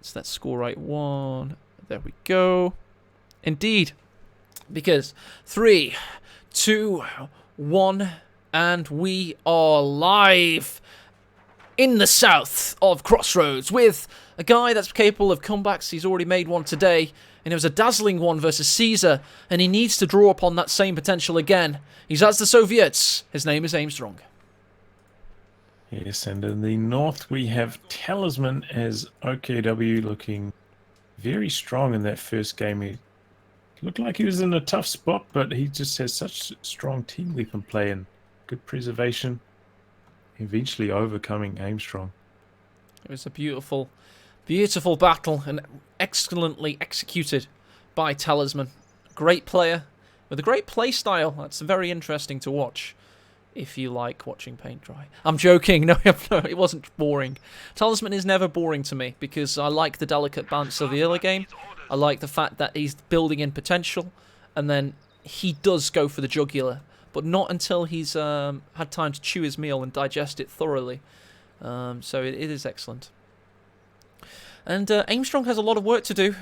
right, let's score right 1. There we go. Indeed. Because 3, 2, 1, and we are live in the south of Crossroads with a guy that's capable of comebacks. He's already made one today, and it was a dazzling one versus Caesar, and he needs to draw upon that same potential again. He's as the Soviets. His name is Aimstrong. Yes, and in the north we have Talisman as OKW looking very strong in that first game. He looked like he was in a tough spot, but he just has such strong team weapon play and good preservation, eventually overcoming Aimstrong. It was a beautiful, beautiful battle and excellently executed by Talisman. Great player with a great play style. That's very interesting to watch if you like watching paint dry. I'm joking. No, it wasn't boring. Talisman is never boring to me because I like the delicate balance of the early game. I like the fact that he's building in potential, and then he does go for the jugular, but not until he's had time to chew his meal and digest it thoroughly. So it is excellent. And Aimstrong has a lot of work to do.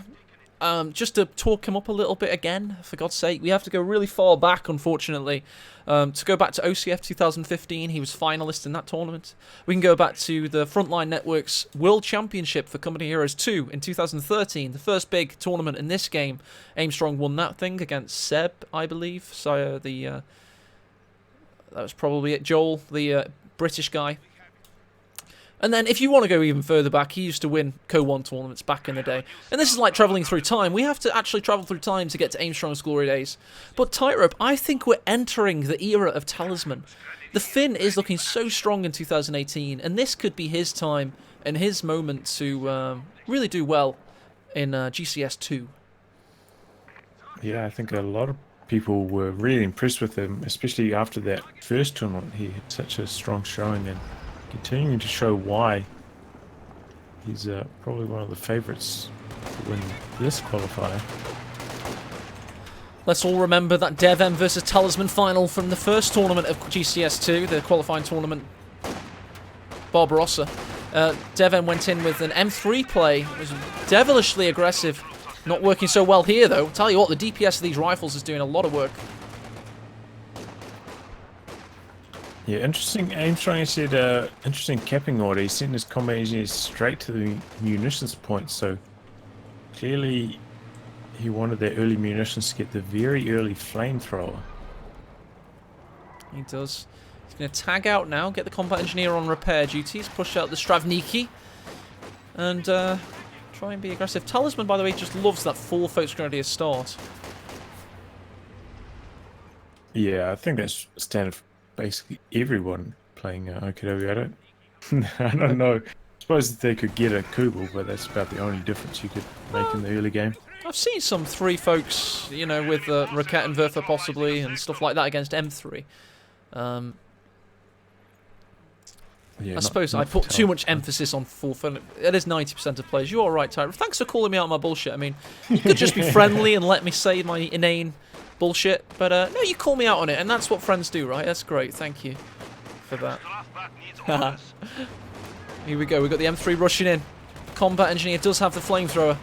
Just to talk him up a little bit again, for God's sake, we have to go really far back, unfortunately. To go back to OCF 2015, he was finalist in that tournament. We can go back to the Frontline Network's World Championship for Company Heroes 2 in 2013, the first big tournament in this game. Aimstrong won that thing against Seb, I believe. So that was probably it. Joel, the British guy. And then, if you want to go even further back, he used to win Co-1 tournaments back in the day. And this is like travelling through time. We have to actually travel through time to get to Aimstrong's glory days. But Tightrope, I think we're entering the era of Talisman. The Finn is looking so strong in 2018, and this could be his time and his moment to really do well in GCS2. Yeah, I think a lot of people were really impressed with him, especially after that first tournament. He had such a strong showing and continuing to show why he's probably one of the favourites to win this qualifier. Let's all remember that DevM versus Talisman final from the first tournament of GCS2, the qualifying tournament, Barbarossa. DevM went in with an M3 play. It was devilishly aggressive. Not working so well here, though. I'll tell you what, the DPS of these rifles is doing a lot of work. Yeah, interesting. Aimstrong said interesting capping order. He sent his combat engineers straight to the munitions point, so clearly he wanted that early munitions to get the very early flamethrower. He does. He's going to tag out now, get the combat engineer on repair duties, push out the Stravniki, and try and be aggressive. Talisman, by the way, just loves that full Folks Grenadier start. Yeah, I think that's standard for basically everyone playing OKW. I don't know. I suppose they could get a Kubel, but that's about the only difference you could make in the early game. I've seen some 3 folks, you know, with Raket and Verfa possibly, and stuff like that against M3. Yeah, I suppose I put too much emphasis on full fun. It is 90% of players. You're alright, Tyra. Thanks for calling me out on my bullshit. I mean, you could just be friendly and let me say my inane bullshit, but no, you call me out on it, and that's what friends do, right? That's great. Thank you for that. Here we go. We've got the M3 rushing in. Combat engineer does have the flamethrower.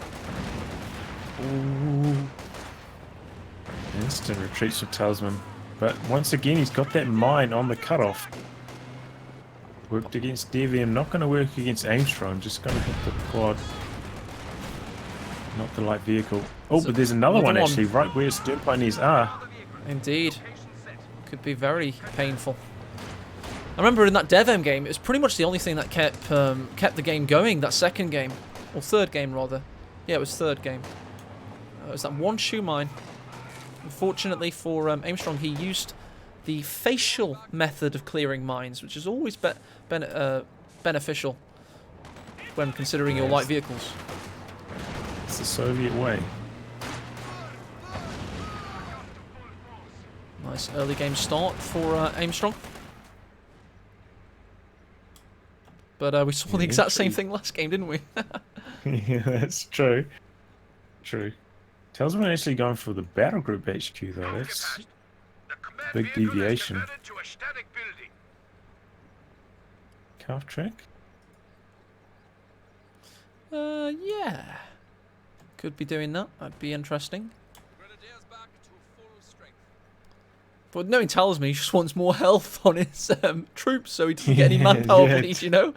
Ooh. Instant retreats from Talisman, but once again he's got that mine on the cutoff. Worked against DVM, not going to work against Aimstrong, just going to hit the quad, not the light vehicle. Oh, but there's another one actually, right where stern pioneers are. Indeed. Could be very painful. I remember in that DevM game, it was pretty much the only thing that kept the game going, that second game. Or third game, rather. Yeah, it was third game. It was that one shoe mine. Unfortunately for Aimstrong, he used the facial method of clearing mines, which is always beneficial when considering your light vehicles. It's the Soviet way. Nice early game start for Aimstrong. But we saw the exact same thing last game, didn't we? Yeah, that's true. True. Talisman actually going for the battle group HQ though. That's a big deviation. Calf track? Yeah. Could be doing that. That'd be interesting. But knowing Talisman, he just wants more health on his troops so he doesn't get any manpower bleed, you know?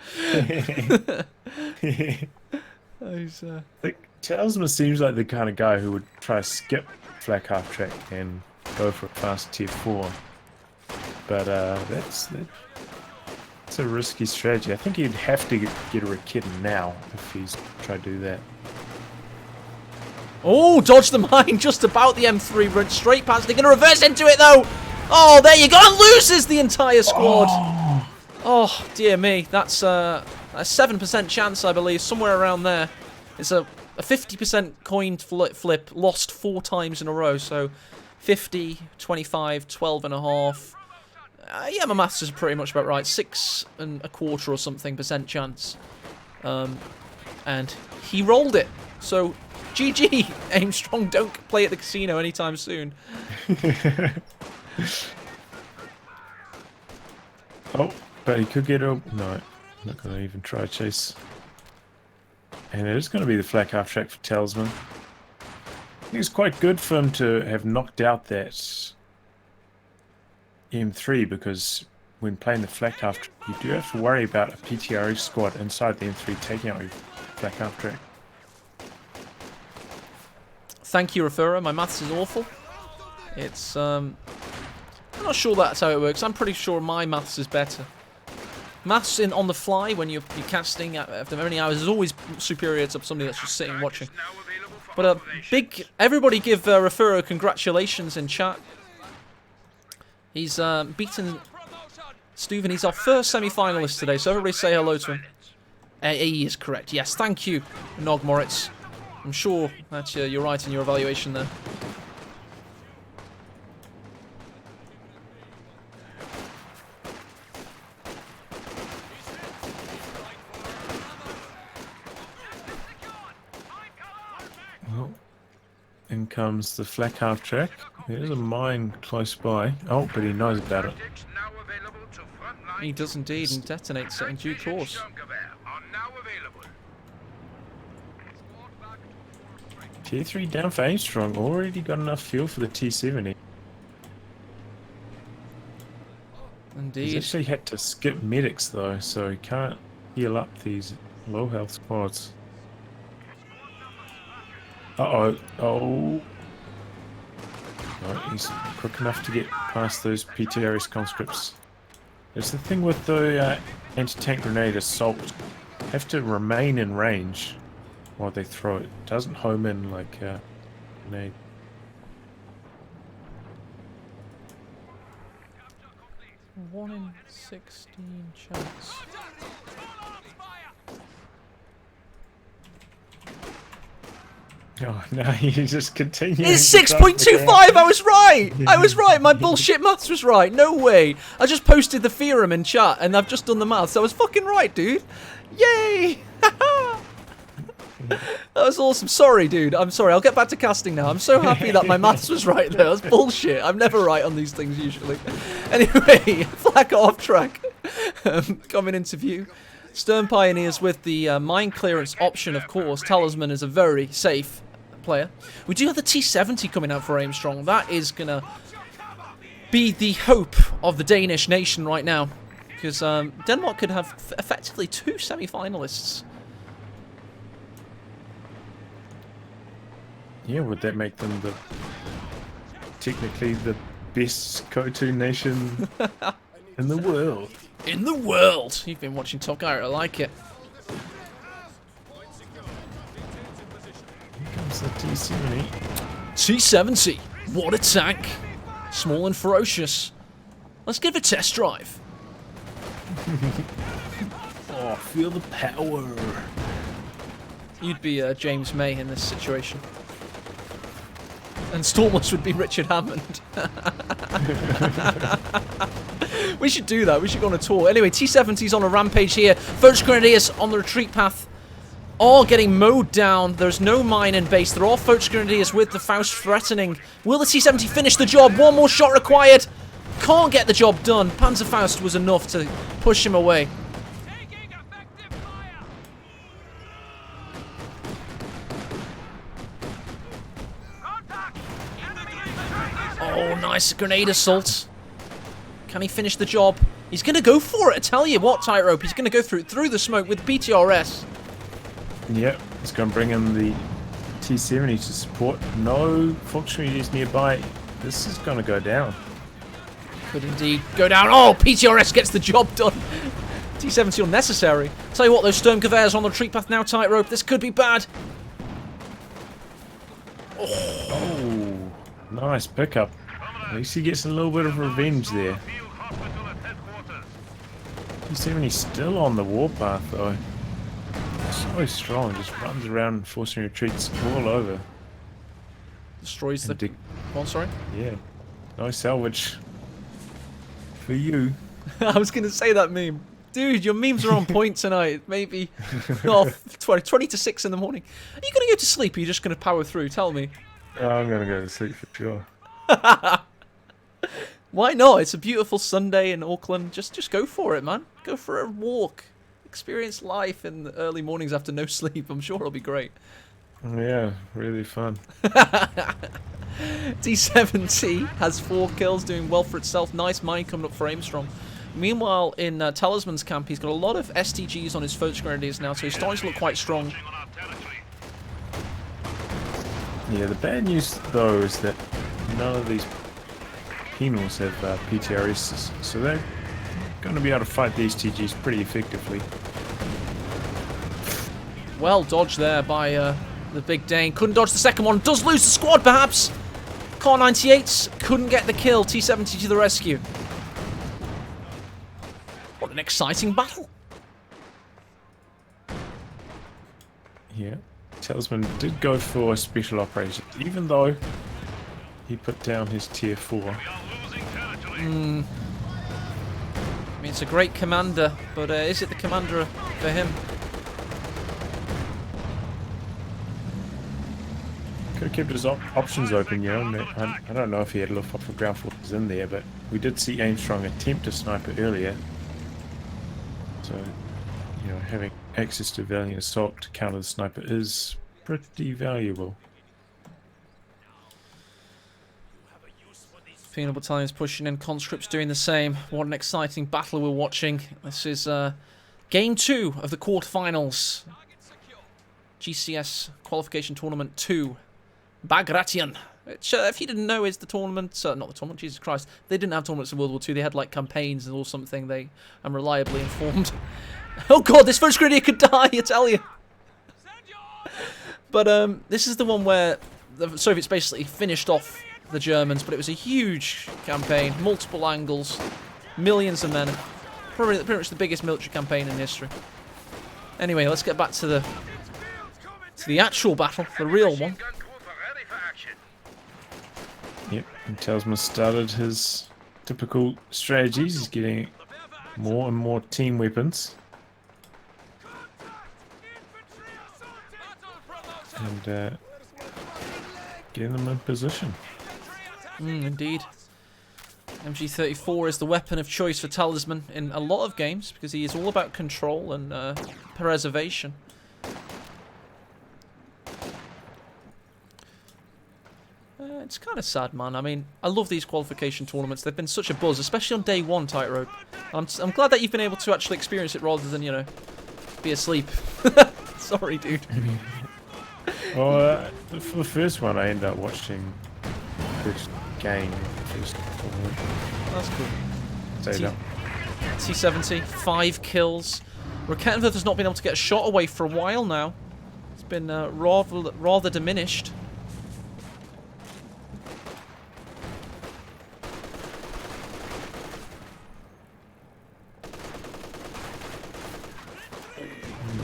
Talisman seems like the kind of guy who would try to skip flak half track and go for a fast tier 4. But that's a risky strategy. I think he'd have to get a Rakitten now if he's trying to do that. Oh, dodge the mine just about the M3, run straight past. They're going to reverse into it though. Oh, there you go. And loses the entire squad. Oh, dear me. That's a 7% chance, I believe, somewhere around there. It's a 50% coin flip, lost 4 times in a row. So 50, 25, 12.5. Yeah, my maths is pretty much about right. 6.25 or something % chance. And he rolled it. So GG, aim strong, don't play at the casino anytime soon. Oh, but he could get a... No, I'm not going to even try to chase. And it is going to be the flak half track for Talisman. I think it's quite good for him to have knocked out that M3, because when playing the flak half track, you do have to worry about a PTRE squad inside the M3 taking out your flak half track. Thank you, Referrer. My maths is awful. It's, I'm not sure that's how it works. I'm pretty sure my maths is better. Maths on the fly when you're casting after many hours is always superior to somebody that's just sitting watching. But everybody give Referrer congratulations in chat. He's beaten Steuven. He's our first semi-finalist today, so everybody say hello to him. He is correct. Yes, thank you, Nog Moritz. I'm sure that you're right in your evaluation there. Well, in comes the flak half track. There's a mine close by. Oh, but he knows about it. He does indeed, and detonates it in due course. Tier 3 down for Armstrong. Already got enough fuel for the T70. Indeed. He's actually had to skip medics though, so he can't heal up these low health squads. Uh-oh. Oh. No, he's quick enough to get past those PTRS conscripts. It's the thing with the anti-tank grenade assault. Have to remain in range while they throw it. It doesn't home in like a grenade. One in 16 chance. Oh no, he just continues. It's 6.25! I was right! I was right! My bullshit maths was right! No way! I just posted the theorem in chat and I've just done the maths. I was fucking right, dude! Yay! That was awesome. Sorry, dude. I'm sorry. I'll get back to casting now. I'm so happy that my maths was right there. That's bullshit. I'm never right on these things usually. Anyway, flak off track. Coming into view. Stern Pioneers with the mine clearance option, of course. Talisman is a very safe player. We do have the T70 coming out for Armstrong. That is going to be the hope of the Danish nation right now. Because Denmark could have effectively 2 semi-finalists. Yeah, would that make them technically the best Go2 nation in the world? In the world! You've been watching Top Gear, I like it. Here comes the T70. T70, what a tank! Small and ferocious. Let's give it a test drive. Oh, feel the power. You'd be James May in this situation. And Stormless would be Richard Hammond. We should do that. We should go on a tour. Anyway, T70's on a rampage here. Focus Grenadiers on the retreat path are getting mowed down. There's no mine in base. They're all Focus Grenadiers with the Faust threatening. Will the T70 finish the job? One more shot required. Can't get the job done. Panzer Faust was enough to push him away. Oh, nice grenade assault. Can he finish the job? He's going to go for it. I tell you what, Tightrope. He's going to go through the smoke with BTRS. Yep, he's going to bring in the T70 to support. No Volkswagen nearby. This is going to go down. Could indeed go down. Oh, PTRS gets the job done. T70 unnecessary. Tell you what, those Sturmgewehrs on the retreat path now, Tightrope. This could be bad. Oh, nice pickup. At least he gets a little bit of revenge there. T70 still on the warpath though. So strong, just runs around forcing retreats all over. Destroys the... Go on, sorry? Yeah. No salvage. For you. I was going to say that meme. Dude, your memes are on point tonight. Maybe 20 to 6 in the morning. Are you going to go to sleep or are you just going to power through? Tell me. Oh, I'm going to go to sleep for sure. Why not? It's a beautiful Sunday in Auckland. Just go for it, man. Go for a walk. Experience life in the early mornings after no sleep. I'm sure it'll be great. Yeah, really fun. T70 has 4 kills, doing well for itself. Nice mine coming up for Armstrong. Meanwhile, in Talisman's camp, he's got a lot of STGs on his Focus Grenadiers now, so he's starting to look quite strong. Yeah, the bad news, though, is that none of these penals have PTRS, so they're going to be able to fight the STGs pretty effectively. Well dodged there by the Big Dane. Couldn't dodge the second one. Does lose the squad, perhaps. Car 98s couldn't get the kill. T70 to the rescue. What an exciting battle. Yeah, Talisman did go for special operations, even though he put down his tier 4. I mean, it's a great commander, but is it the commander for him? Could have kept his options open, you know. I don't know if he had Luftwaffe ground forces in there, but we did see Armstrong attempt to sniper earlier. So, you know, having access to Valiant Assault to counter the sniper is pretty valuable. Penal Battalion's pushing in, conscripts doing the same. What an exciting battle we're watching. This is game 2 of the quarterfinals. GCS qualification tournament 2. Bagration. Which, if you didn't know, is the tournament... not the tournament, Jesus Christ. They didn't have tournaments in World War II. They had, like, campaigns or something. I'm reliably informed. Oh, God, this first grenadier could die, I tell you. But this is the one where the Soviets basically finished off the Germans, but it was a huge campaign, multiple angles, millions of men. Pretty much the biggest military campaign in history. Anyway, let's get back to the actual battle, the real one. Yep, and Talisman started his typical strategies. He's getting more and more team weapons. And getting them in position. Indeed. MG34 is the weapon of choice for Talisman in a lot of games because he is all about control and preservation. It's kind of sad, man. I mean, I love these qualification tournaments. They've been such a buzz, especially on day 1, Tightrope. I'm glad that you've been able to actually experience it rather than, you know, be asleep. Sorry, dude. Well, for the first one, I ended up watching first game, first tournament. That's cool. Stayed up. T70, 5 kills. Raketenwerfer has not been able to get a shot away for a while now. It's been rather diminished.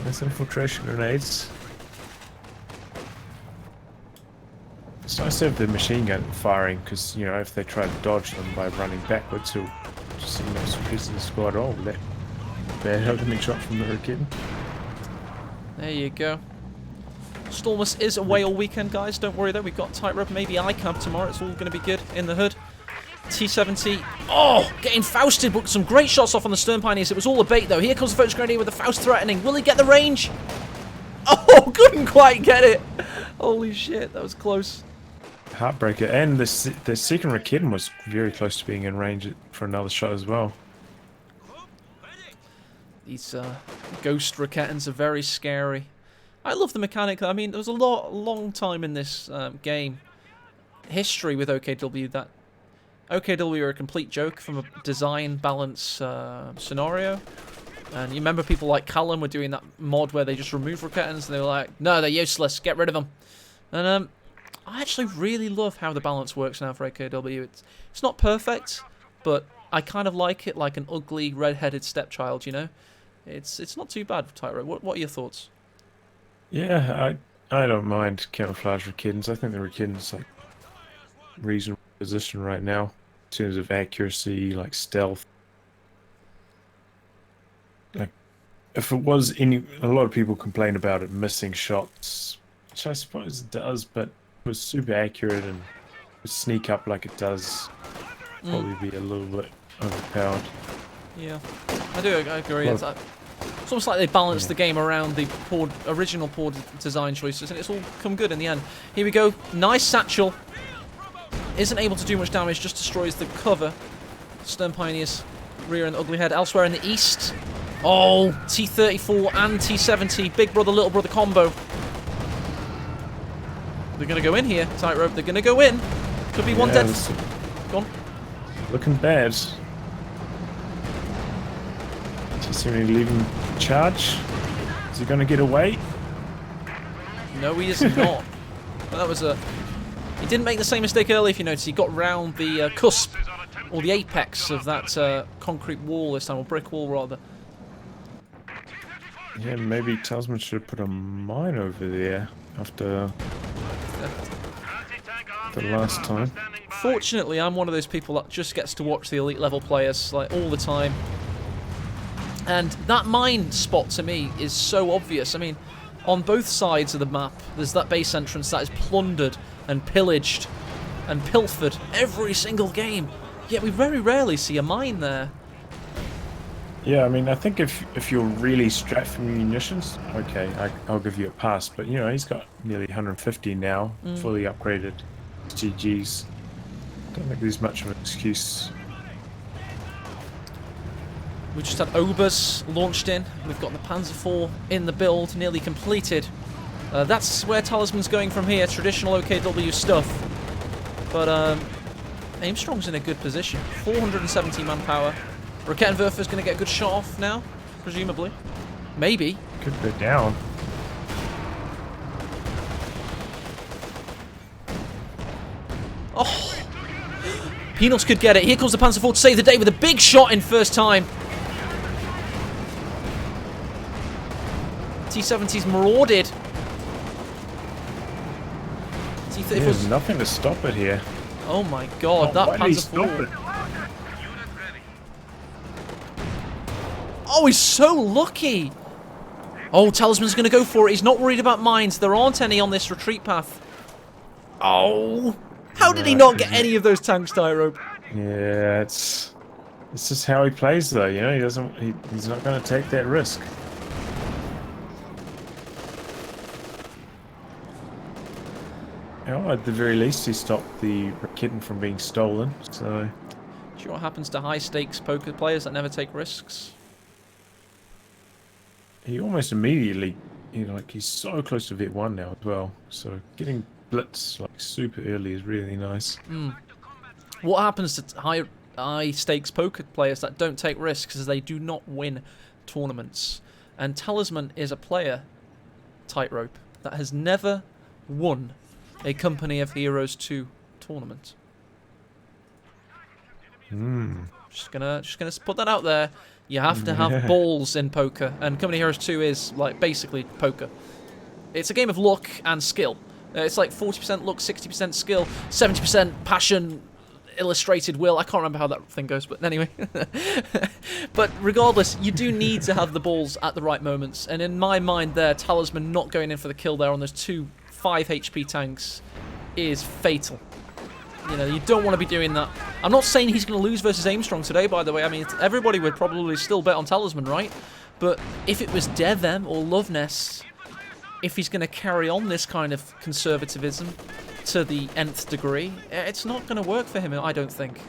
There's infiltration grenades. It's nice to have the machine gun firing because, you know, if they try to dodge them by running backwards, he'll just end up suppressing the squad all with that bad opening shot from the Raketten. There you go. Stormus is away all weekend, guys. Don't worry though. We've got Tightrope, maybe iCamp tomorrow. It's all going to be good in the hood. T70. Oh, getting Fausted, but some great shots off on the Stern Pioneers. It was all a bait, though. Here comes the Focus Grenadier with the Faust threatening. Will he get the range? Oh, couldn't quite get it. Holy shit, that was close. Heartbreaker. And the second Raketen was very close to being in range for another shot as well. These ghost Raketens are very scary. I love the mechanic. I mean, there was a long time in this game history with OKW that OKW are a complete joke from a design balance scenario. And you remember people like Callum were doing that mod where they just remove Raketens and they were like, no, they're useless, get rid of them. And I actually really love how the balance works now for OKW. It's not perfect, but I kind of like it like an ugly red-headed stepchild, you know? It's not too bad, Tyro. What are your thoughts? Yeah, I don't mind camouflage Raketens. I think the Raketens like reasonable position right now in terms of accuracy, like stealth. Like, if it was a lot of people complain about it missing shots, which I suppose it does, but it was super accurate and would sneak up like it does. Probably be a little bit overpowered. Yeah, I agree. It's almost like they balanced the game around the original poor design choices, and it's all come good in the end. Here we go. Nice satchel. Isn't able to do much damage, just destroys the cover. Stern Pioneers rear and ugly head. Elsewhere in the east. Oh, T34 and T70. Big brother, little brother combo. They're going to go in here. Tightrope. They're going to go in. Could be one dead. Go on. Looking bad. T70 leaving charge. Is he going to get away? No, he is not. Well, that was a... He didn't make the same mistake earlier, if you notice. He got round the cusp, or the apex of that concrete wall this time, or brick wall, rather. Yeah, maybe Talisman should have put a mine over there after the last time. Fortunately, I'm one of those people that just gets to watch the elite level players like all the time. And that mine spot to me is so obvious. I mean, on both sides of the map, there's that base entrance that is plundered and pillaged and pilfered every single game. Yet we very rarely see a mine there. Yeah, I mean, I think if you're really strapped for munitions, okay, I'll give you a pass. But, you know, he's got nearly 150 now, fully upgraded GGs. Don't think there's much of an excuse. We just had Obers launched in. We've got the Panzer IV in the build, nearly completed. That's where Talisman's going from here, traditional OKW stuff. But Aimstrong's in a good position. 470 manpower. Raketenwerfer's going to get a good shot off now, presumably. Maybe. Could go down. Oh! Peanuts could get it. Here comes the Panzer IV to save the day with a big shot in first time. T70's marauded. There's nothing to stop it here. Oh my god, that Panzer IV. Oh, he's so lucky. Oh, Talisman's going to go for it. He's not worried about mines. There aren't any on this retreat path. Oh. How did he not get any of those tanks, Tyro? Yeah, it's just how he plays, though. You know, he's not going to take that risk. Oh, at the very least, he stopped the Raketen from being stolen. So, do you know what happens to high-stakes poker players that never take risks? He almost immediately, you know, like he's so close to Vet 1 now as well. So getting blitz like super early is really nice. What happens to high-stakes poker players that don't take risks is they do not win tournaments. And Talisman is a player, Tightrope, that has never won a Company of Heroes 2 tournament. Just gonna put that out there. You have to have balls in poker, and Company of Heroes 2 is like basically poker. It's a game of luck and skill. It's like 40% luck, 60% skill, 70% passion, illustrated will. I can't remember how that thing goes, but anyway. But regardless, you do need to have the balls at the right moments, and in my mind there, Talisman not going in for the kill there on those two 5 HP tanks is fatal. You know, you don't want to be doing that. I'm not saying he's going to lose versus Aimstrong today, by the way. I mean, everybody would probably still bet on Talisman, right? But if it was Devem or Loveness, if he's going to carry on this kind of conservatism, to the nth degree, it's not going to work for him, I don't think.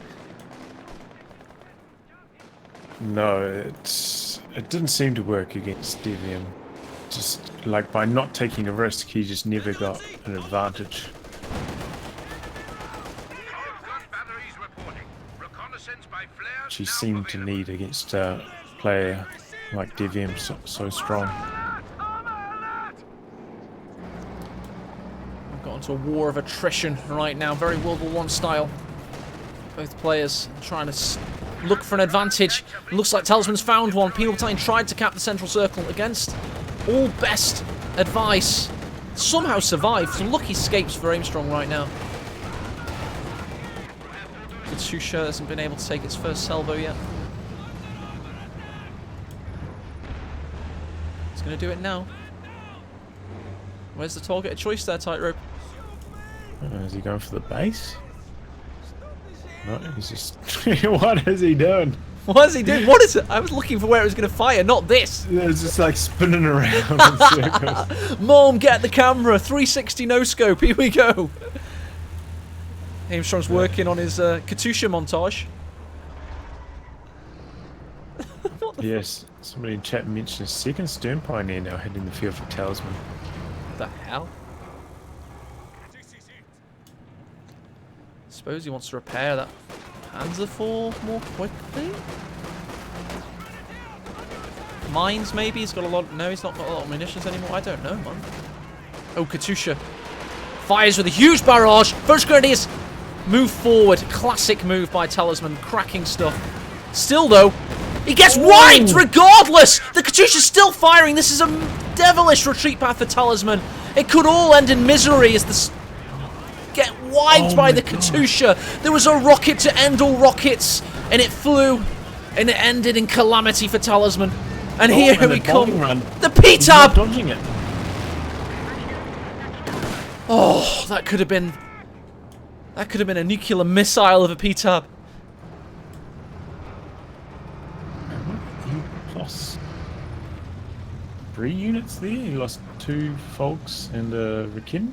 No, it didn't seem to work against Devium. Just like by not taking a risk, he just never got an advantage. Which he seemed to need against a player like Devium, so strong. We've got into a war of attrition right now, very World War I style. Both players trying to look for an advantage. It looks like Talisman's found one. Penal Battalion tried to cap the central circle against all best advice. Somehow survived. Some lucky escapes for Aimstrong right now. Katyusha hasn't been able to take its first salvo yet. It's going to do it now. Where's the targeted choice there, Tightrope? Is he going for the base? No, he's just... What is he doing? What is he doing? What is it? I was looking for where it was going to fire, not this. It's just like spinning around in circles. Mom, get the camera. 360 no scope. Here we go. Aimstrong's working on his Katyusha montage. Yes, somebody in chat mentioned a second Stern Pioneer now heading the field for Talisman. What the hell? Suppose he wants to repair that Panther 4 more quickly? Mines, maybe? He's got a lot... No, he's not got a lot of munitions anymore. I don't know, man. Oh, Katyusha. Fires with a huge barrage. First Grenadiers move forward. Classic move by Talisman. Cracking stuff. Still, though, he gets wiped regardless. The Katyusha's still firing. This is a devilish retreat path for Talisman. It could all end in misery as the... get wiped by the Katyusha. There was a rocket to end all rockets, and it flew, and it ended in calamity for Talisman. And here we come. The P-tab! Dodging it. Oh, that could have been a nuclear missile of a P-tab. He lost 3 units there. He lost 2 Folks and a Rikin.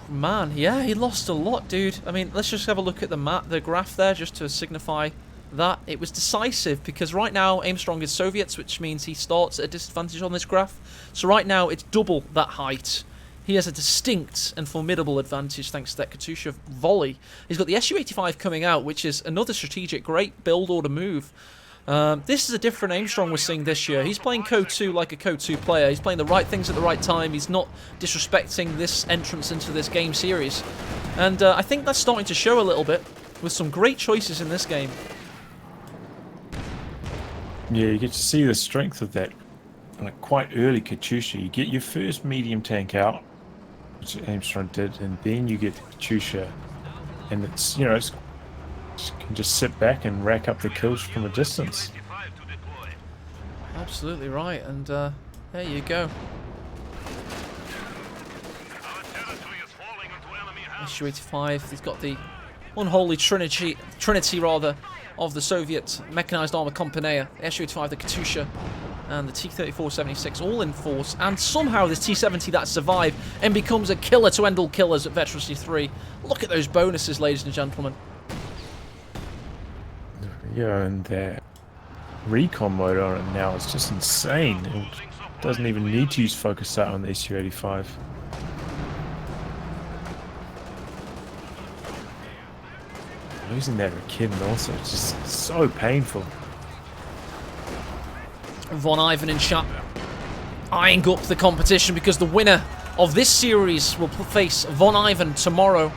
Man, yeah, he lost a lot, dude. I mean, let's just have a look at the map, the graph there, just to signify that it was decisive, because right now Aimstrong is Soviets, which means he starts at a disadvantage on this graph. So right now it's double that height. He has a distinct and formidable advantage thanks to that Katyusha volley. He's got the Su-85 coming out, which is another strategic, great build order move. This is a different Aimstrong we're seeing this year. He's playing Code 2 like a Code 2 player. He's playing the right things at the right time. He's not disrespecting this entrance into this game series. And I think that's starting to show a little bit with some great choices in this game. Yeah, you get to see the strength of that like quite early Katyusha. You get your first medium tank out, which Aimstrong did, and then you get the Katyusha. And it's, you know, it's can just sit back and rack up the kills from a distance. Absolutely right, and there you go. Su-85, he's got the unholy trinity rather, of the Soviet mechanized armor Compania, the Su-85, the Katyusha, and the T-34-76 all in force, and somehow this T-70 that survived and becomes a killer to end all killers at Veterancy 3. Look at those bonuses, ladies and gentlemen. Yeah, and their recon mode on it now is just insane. It doesn't even need to use focus out on the Su-85. Losing that Rikin also, it's just so painful. Von Ivan in chat, eyeing up the competition because the winner of this series will face Von Ivan tomorrow.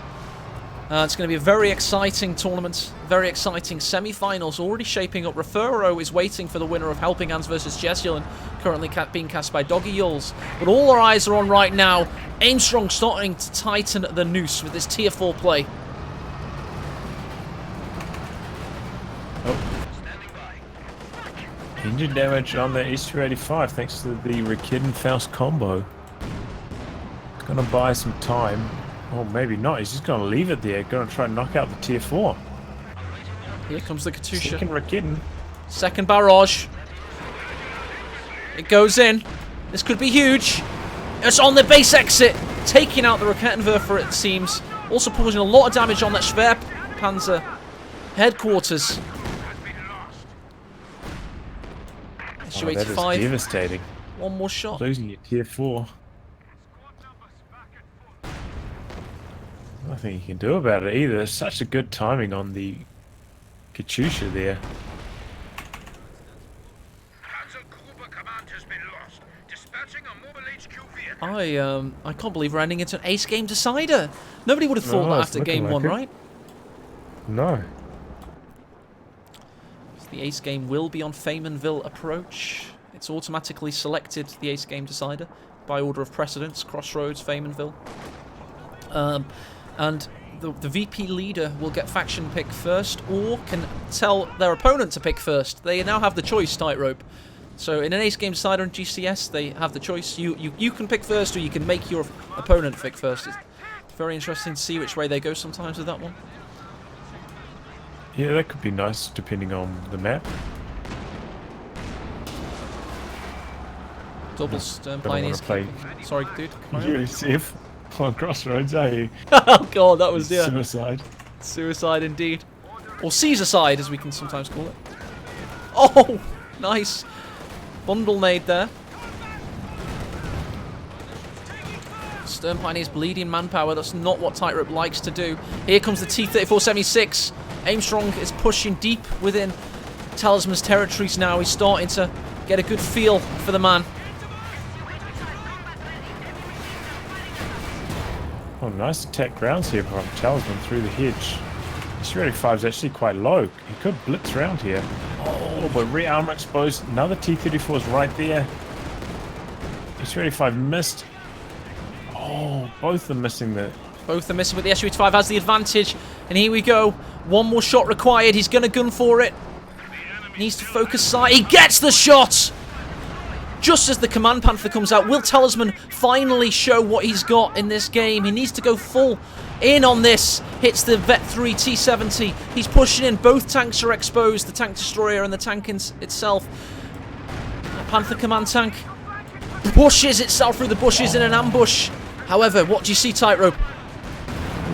It's going to be a very exciting tournament, very exciting semi-finals already shaping up. Refero is waiting for the winner of Helping Hands versus Jessulan, currently being cast by Doggy Yules. But all our eyes are on right now. Aimstrong starting to tighten the noose with this tier 4 play. Engine damage on the Su-85 thanks to the Rikid and Faust combo. It's going to buy some time. Or maybe not, he's just going to leave it there. Going to try and knock out the tier 4. Here comes the Katyusha. Second Rikid. Second barrage. It goes in. This could be huge. It's on the base exit. taking out the Raketenwerfer, it seems. Also causing a lot of damage on that Schwerpanzer headquarters. Oh, that is devastating. One more shot. Losing your tier 4. Nothing you can do about it either. There's such a good timing on the Katyusha there. I can't believe we're ending into an ace game decider. Nobody would have thought that after game 1, right? No. So the ace game will be on Faymanville approach. It's automatically selected, the ace game decider, by order of precedence, Crossroads, Faymanville. And the VP leader will get faction pick first, or can tell their opponent to pick first. They now have the choice, Tightrope. So in an ace game decider in GCS, they have the choice. You can pick first, or you can make your opponent pick first. It's very interesting to see which way they go sometimes with that one. Yeah, that could be nice depending on the map. Double stern pioneers. Sorry, dude. Really safe on Crossroads, are you? Oh god, that was suicide. Suicide indeed, or Caesar-side as we can sometimes call it. Oh, nice bundle nade there. Stern pioneers bleeding manpower. That's not what Tightrope likes to do. Here comes the T-34-76. Aimstrong is pushing deep within Talisman's territories now. He's starting to get a good feel for the man. Oh, nice attack grounds here from Talisman through the hedge. T-35 is actually quite low. He could blitz around here. Oh, but rear armor exposed. Another T-34 is right there. T-35 missed. Oh, both are missing the... Both are missing, but the SU-85 has the advantage. And here we go. One more shot required. He's going to gun for it. Needs to focus sight. He gets the shot! Just as the Command Panther comes out, will Talisman finally show what he's got in this game? He needs to go full in on this. Hits the Vet 3 T70. He's pushing in. Both tanks are exposed. The tank destroyer and the tank itself. The Panther Command tank pushes itself through the bushes in an ambush. However, what do you see, Tightrope?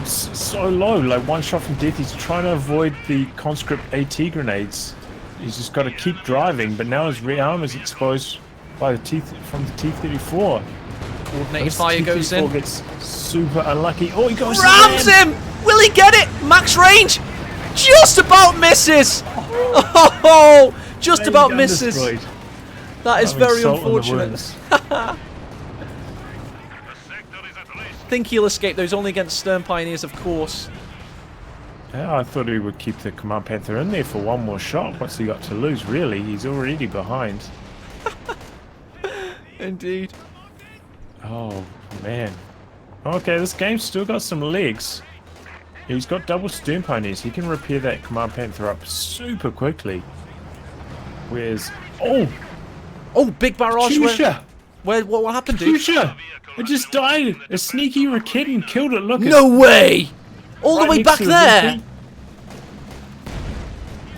It's so low. Like one shot from death. He's trying to avoid the conscript AT grenades. He's just got to keep driving, but now his rear arm is exposed by the from the T-34. Coordinated fire goes in. Gets super unlucky. Oh, he goes rams him! Will he get it? Max range! Just about misses! Oh, just about misses. Destroyed. That is very unfortunate. Think he'll escape those only against Stern Pioneers, of course. Yeah, I thought he would keep the Command Panther in there for one more shot. What's he got to lose, really? He's already behind. Indeed. Oh, man. Okay, this game's still got some legs. He's got double Stern Pioneers. He can repair that Command Panther up super quickly. Where's... Oh! Oh, big barrage. Katyusha! What happened, dude? Katyusha! It just died. A sneaky Raketen killed it. Look. No way! All the way back there? VP.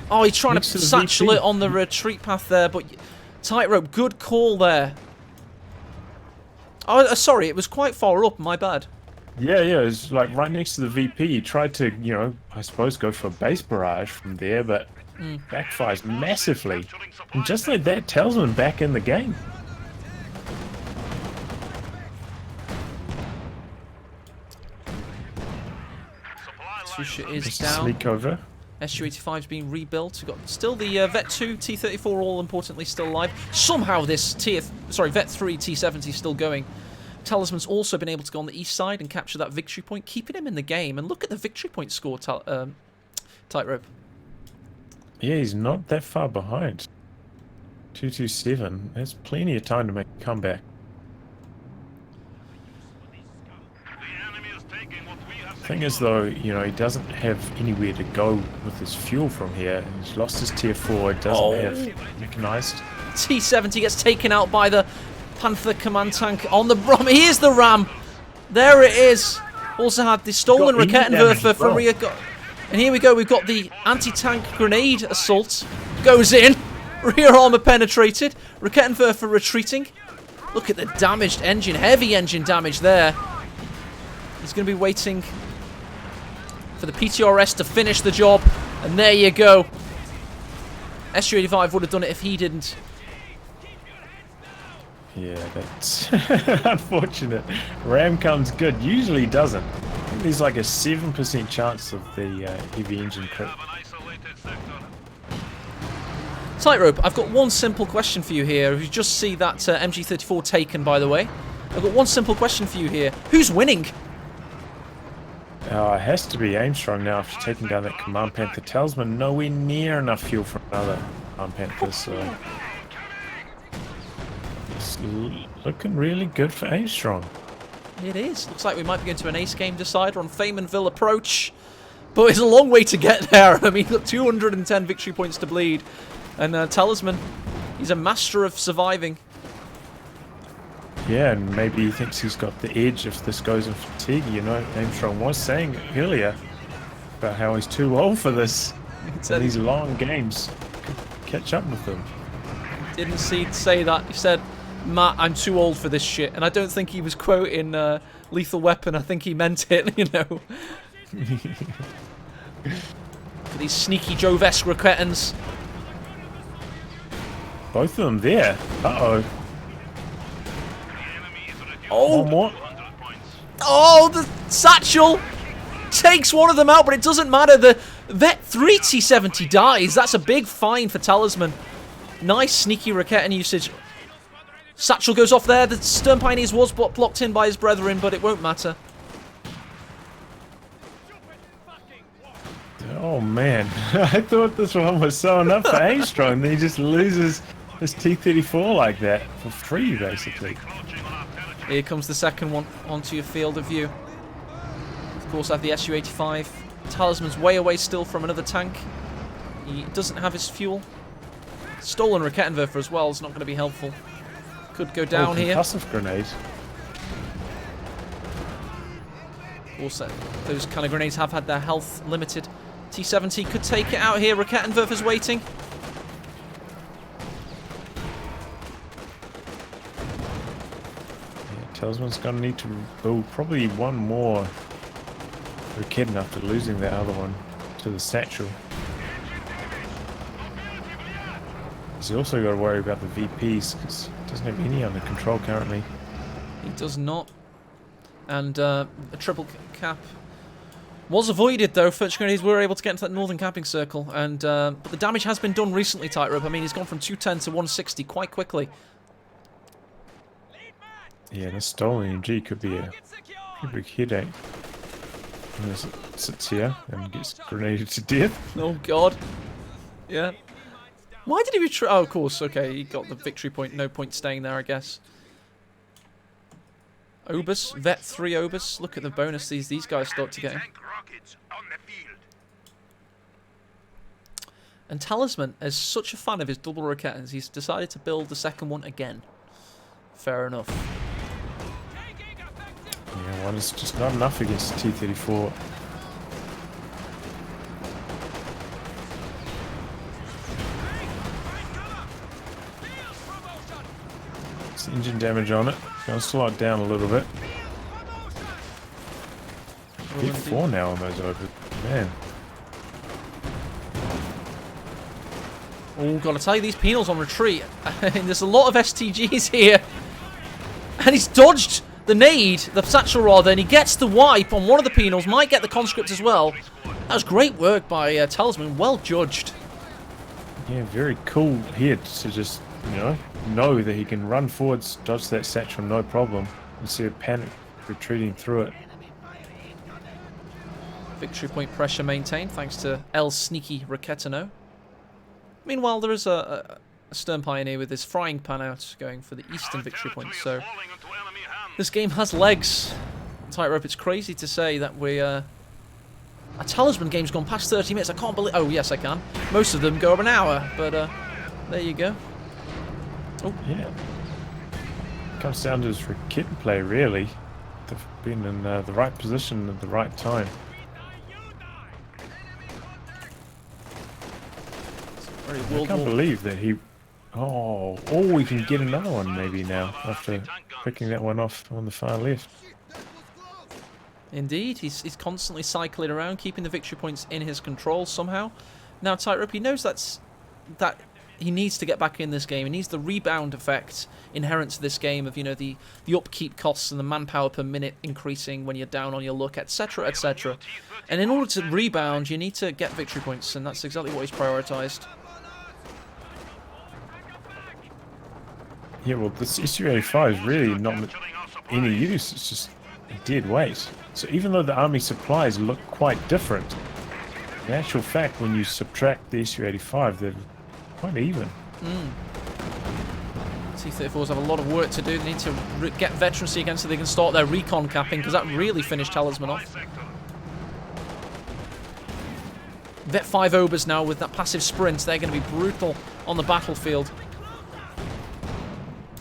Oh, he's trying Next to to the satchel VP. it on the retreat path there, but Tightrope, good call there. Oh, sorry, it was quite far up, my bad. Yeah, it's like right next to the VP. He tried to, you know, I suppose go for a base barrage from there, but backfires massively. And just like that, Talisman back in the game. Katyusha is Just down. sneak over. SU-85 is being rebuilt. We've got still the Vet 2 T-34, all importantly, still alive. Somehow this Vet 3 T-70 is still going. Talisman's also been able to go on the east side and capture that victory point, keeping him in the game. And look at the victory point score, Tightrope. Yeah, he's not that far behind. 227. There's plenty of time to make a comeback. Thing is, though, you know, he doesn't have anywhere to go with his fuel from here. He's lost his tier 4. Doesn't have mechanized. T-70 gets taken out by the Panther command tank on the ram. Here's the ram. There it is. Also had the stolen Raketenwerfer from rear. And here we go. We've got the anti-tank grenade assault. Goes in. Rear armor penetrated. Raketenwerfer retreating. Look at the damaged engine. Heavy engine damage there. He's going to be waiting for the PTRS to finish the job. And there you go. SU-85 would have done it if he didn't. Yeah, that's unfortunate. Ram comes good. Usually doesn't. I think there's like a 7% chance of the heavy engine crit. Tightrope, I've got one simple question for you here. If you just see that MG34 taken, by the way. I've got one simple question for you here. Who's winning? It has to be Armstrong now after taking down that Command Panther. Talisman nowhere near enough fuel for another Command Panther, so it's looking really good for Armstrong. It is. Looks like we might be going to an ace game decider on Faymanville approach. But it's a long way to get there. I mean, look, 210 victory points to bleed. And Talisman, he's a master of surviving. Yeah, and maybe he thinks he's got the edge if this goes in fatigue. You know, Armstrong was saying earlier about how he's too old for this. And these long games could catch up with him. Didn't say that. He said, Matt, I'm too old for this shit. And I don't think he was quoting Lethal Weapon. I think he meant it, you know. These sneaky Jove-esque Roquettans. Both of them there. Uh-oh. Oh! One more. Oh, the satchel takes one of them out, but it doesn't matter. The Vet 3 T70 dies. That's a big fine for Talisman. Nice sneaky Roquettan usage. Satchel goes off there. The Stern Pioneers was blocked in by his brethren, but it won't matter. Oh man, I thought this one was so enough for Armstrong, then he just loses his T34 like that for free, basically. Here comes the second one onto your field of view. Of course, I have the SU-85. Talisman's way away still from another tank. He doesn't have his fuel. Stolen Rakettenwerfer as well is not going to be helpful. Could go down here. Concussive grenade. Also, those kind of grenades have had their health limited. T70 could take it out here. Rakettenwerfer's waiting. Talisman's going to need to build probably one more Raketen after losing that other one to the satchel. He's also got to worry about the VPs because he doesn't have any under control currently. He does not. And a triple cap was avoided though. Furch grenades were able to get into that northern camping circle, and but the damage has been done recently. Tightrope. I mean, he's gone from 210 to 160 quite quickly. Yeah, this stolen MG could be a pretty big headache. And it sits here and gets grenaded to death. Oh god. Yeah. Why did he retreat? Oh, of course. Okay, he got the victory point. No point staying there, I guess. Obus, Vet 3 Obus. Look at the bonus these guys start to get. And Talisman is such a fan of his double Roquettans, he's decided to build the second one again. Fair enough. Yeah, one is just not enough against the T34. It's engine damage on it. Gonna slow it down a little bit. Hit 4 now on those overs. Man. Oh, gotta tell you, these penals on retreat. And there's a lot of STGs here. And he's dodged the nade, the satchel rather, and he gets the wipe on one of the penals. Might get the conscript as well. That was great work by Talisman. Well judged. Yeah, very cool hit to just, know that he can run forwards, dodge that satchel, no problem, instead of panic retreating through it. Victory point pressure maintained thanks to El Sneaky Roquettano. Meanwhile, there is a Stern Pioneer with his frying pan out going for the eastern victory point, so this game has legs. Tightrope, it's crazy to say that a Talisman game's gone past 30 minutes. I can't believe... Oh, yes, I can. Most of them go over an hour, but there you go. Oh. Yeah. Comes down to his Raketen play, really. They've been in the right position at the right time. I can't believe that he... Oh, we can get another one maybe now after picking that one off on the far left. Indeed, he's constantly cycling around, keeping the victory points in his control somehow. Now, Tightrope, he knows that he needs to get back in this game. He needs the rebound effect inherent to this game of, you know, the upkeep costs and the manpower per minute increasing when you're down on your luck, etc., etc. And in order to rebound, you need to get victory points, and that's exactly what he's prioritised. Yeah, well, this SU-85 is really not any use. It's just a dead weight. So even though the army supplies look quite different, in actual fact, when you subtract the SU-85, they're quite even. T-34s have a lot of work to do. They need to get veterancy again so they can start their recon capping, because that really finished Talisman off. Vet 5 Obers now with that passive sprint. They're going to be brutal on the battlefield.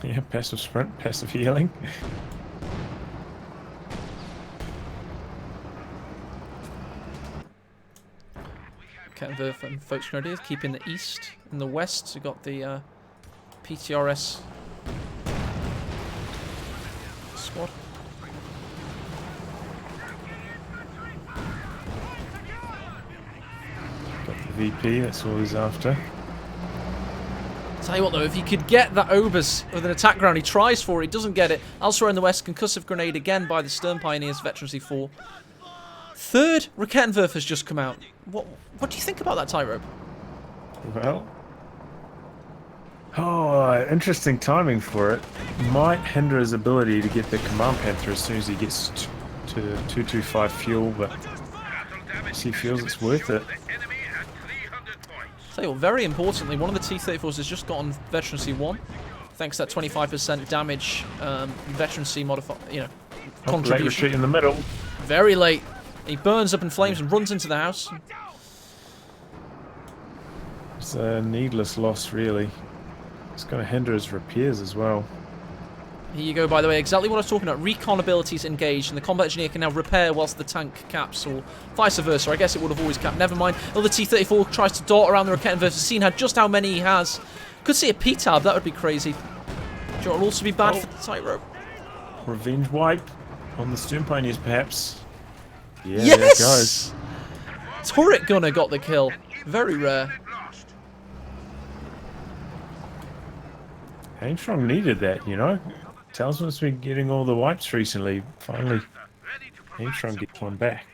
Yeah, passive sprint, passive healing. Kettenwerf and Folks Grenadiers keeping the east. In the west, we've got the PTRS squad. Got the VP, that's all he's after. Tell you what though, if he could get that Obers with an attack ground, he tries for it, he doesn't get it. Elsewhere in the west, concussive grenade again by the Stern Pioneers, veterancy 4. Third Rakettenwerfer has just come out. What do you think about that, Tightrope? Well, interesting timing for it. Might hinder his ability to get the Command Panther as soon as he gets to 225 fuel, but if he feels it's worth it. Tell you what, very importantly, one of the T-34s has just gotten veterancy 1, thanks to that 25% damage veterancy modifier, you know, contribution. Late retreat in the middle. Very late. He burns up in flames and runs into the house. It's a needless loss, really. It's going to hinder his repairs as well. Here you go, by the way, exactly what I was talking about. Recon abilities engaged, and the combat engineer can now repair whilst the tank caps, or vice versa. I guess it would have always capped. Never mind. Another T-34 tries to dart around the Rakettenwerfer, seeing just how many he has. Could see a P-tab, that would be crazy. Do you know what would also be bad for the Tightrope? Revenge wipe on the Stern Pioneers, perhaps. Yeah, yes! There it goes. Turret Gunner got the kill. Very rare. Armstrong needed that, you know. Talisman's been getting all the wipes recently. Finally, Armstrong gets one back.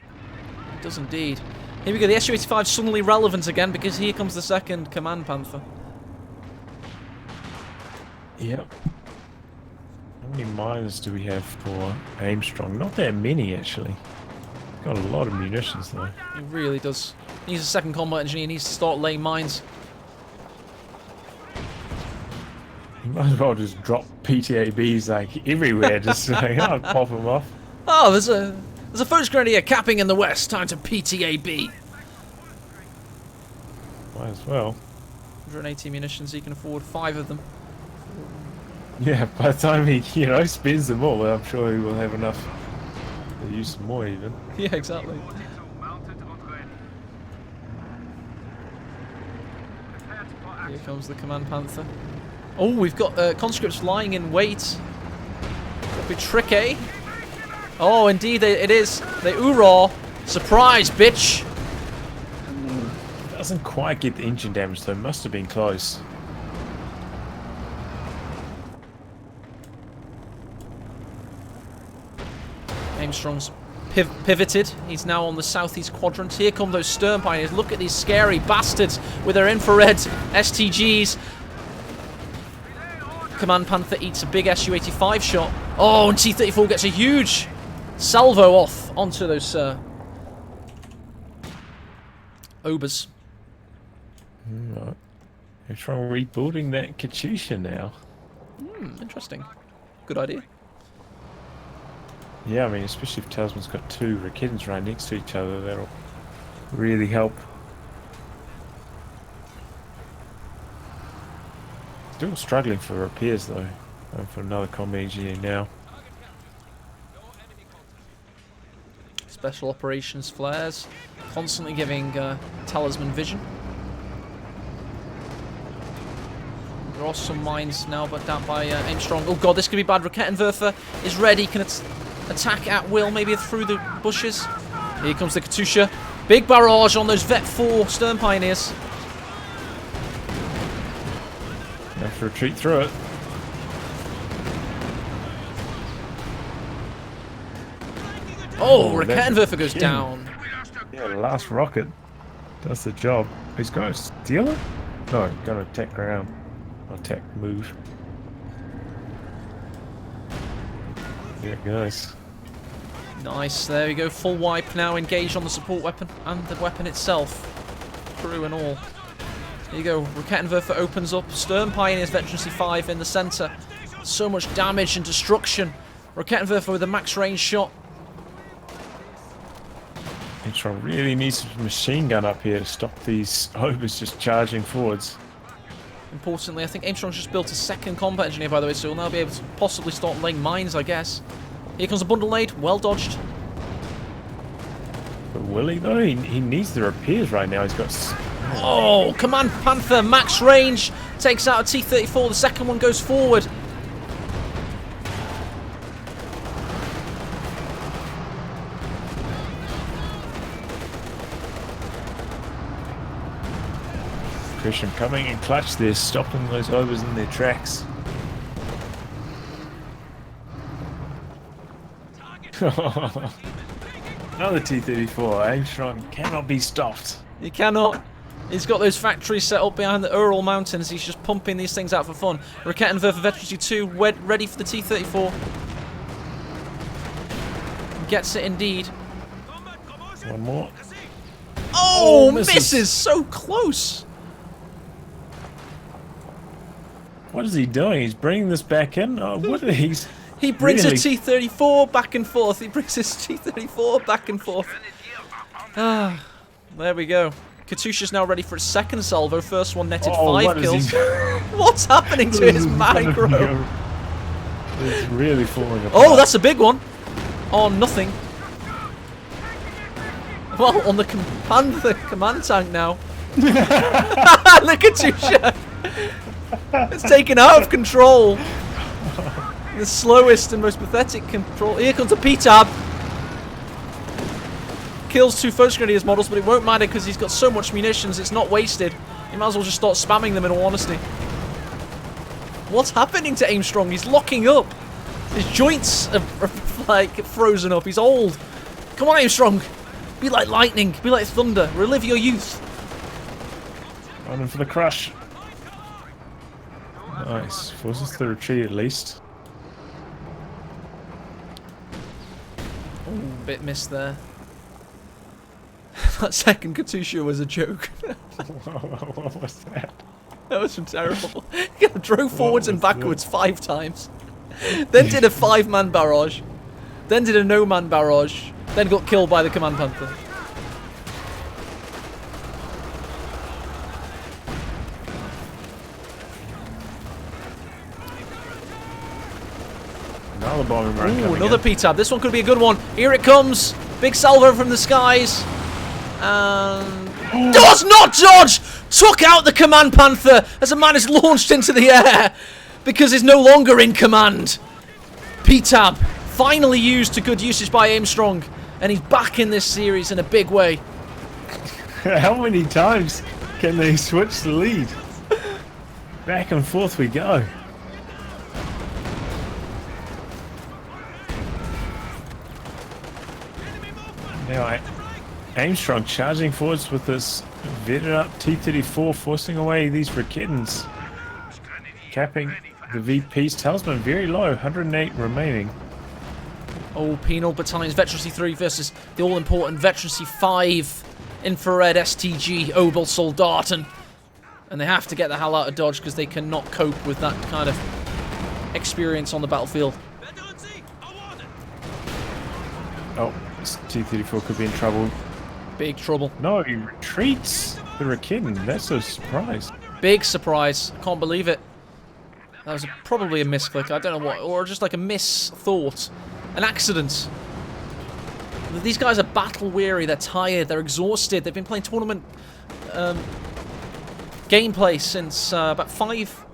It does indeed. Here we go, the SU-85 suddenly relevant again because here comes the second Command Panther. Yep. How many mines do we have for Armstrong? Not that many, actually. Got a lot of munitions, though. He really does. He's a second combat engineer, he needs to start laying mines. You might as well just drop PTABs like everywhere, just like, oh, pop them off. Oh, there's a Folks Grenadier capping in the west. Time to PTAB. Might as well. 180 munitions, he can afford 5 of them. Yeah, by the time he, you know, spends them all, I'm sure he will have enough to use some more even. Yeah, exactly. Here comes the Command Panther. Oh, we've got conscripts lying in wait. Could be tricky. Oh, indeed, it is. They oorah. Surprise, bitch. Doesn't quite get the engine damage, though. Must have been close. Armstrong's pivoted. He's now on the southeast quadrant. Here come those Stern Pioneers. Look at these scary bastards with their infrared STGs. Command Panther eats a big Su-85 shot. Oh, and T-34 gets a huge salvo off onto those Obers. Right. They're trying rebuilding that Katyusha now. Interesting. Good idea. Yeah, I mean, especially if Talisman's got 2 Raketens right next to each other, that'll really help. Still struggling for repairs though. Going for another combat engineer now. Special operations flares, constantly giving Talisman vision. There are some mines now, but down by Armstrong. Oh god, this could be bad. Rakettenwerfer is ready. Can it attack at will, maybe through the bushes. Here comes the Katyusha. Big barrage on those Vet 4 Stern Pioneers. You have to retreat through it. Oh, Raketenwerfer goes down. Yeah, the last rocket does the job. He's going to steal it? No, going to attack ground. Attack move. There it goes. Nice, there we go. Full wipe now, engaged on the support weapon and the weapon itself. Crew and all. There you go. Raketenwerfer opens up. Stern Pioneers Veterancy 5 in the centre. So much damage and destruction. Raketenwerfer with a max range shot. Aimstrong really needs a machine gun up here to stop these overs just charging forwards. Importantly, I think Aimstrong's just built a second combat engineer, by the way, so he'll now be able to possibly start laying mines, I guess. Here comes a bundle nade. Well dodged. But will he, though? He needs the repairs right now. He's got... Oh, Command Panther, max range. Takes out a T-34. The second one goes forward. Attrition coming in clutch there, stopping those overs in their tracks. Another T-34. Aimstrong cannot be stopped. He cannot. He's got those factories set up behind the Ural Mountains. He's just pumping these things out for fun. Raketenwerfer Veterancy 2 ready for the T-34. Gets it indeed. One more. Oh, misses! So close. What is he doing? He's bringing this back in? Oh, what are he's... He brings really? his T-34 back and forth. He brings his T-34 back and forth. Ah, there we go. Katyusha's now ready for its second salvo. First one netted 5 kills. What's happening to his macro? It's really falling apart. Oh, that's a big one. Oh, nothing. Well, on the Panther command tank now. The Katyusha. It's taken out of control. The slowest and most pathetic control. Here comes a P-Tab. Kills 2 Focus Grenadiers models, but it won't matter because he's got so much munitions, it's not wasted. You might as well just start spamming them in all honesty. What's happening to Aimstrong? He's locking up. His joints are like frozen up. He's old. Come on, Aimstrong. Be like lightning. Be like thunder. Relive your youth. Running for the crush. Nice. Forces to retreat at least. Ooh, bit missed there. That second Katyusha was a joke. What was that? That was terrible. He drove forwards and backwards 5 times. Then did a 5-man barrage. Then did a no-man barrage. Then got killed by the Command Panther. Another bombing run. Ooh, another P-Tab. This one could be a good one. Here it comes. Big salvo from the skies. And does not dodge! Took out the Command Panther as a man is launched into the air because he's no longer in command. P-Tab finally used to good usage by Aimstrong, and he's back in this series in a big way. How many times can they switch the lead? Back and forth we go. Now Aimstrong charging forwards with this vetted up T-34, forcing away these Raketens. Capping the VP's Talisman very low, 108 remaining. Oh, Penal Battalion's Veterancy 3 versus the all-important Veterancy 5 Infrared STG Obel Soldaten. And they have to get the hell out of dodge because they cannot cope with that kind of experience on the battlefield. Oh, this T-34 could be in trouble. Big trouble. No, he retreats the Raketen. That's a surprise. Big surprise. I can't believe it. That was probably a misclick. I don't know what. Or just like a misthought. An accident. These guys are battle weary. They're tired. They're exhausted. They've been playing tournament gameplay since about 5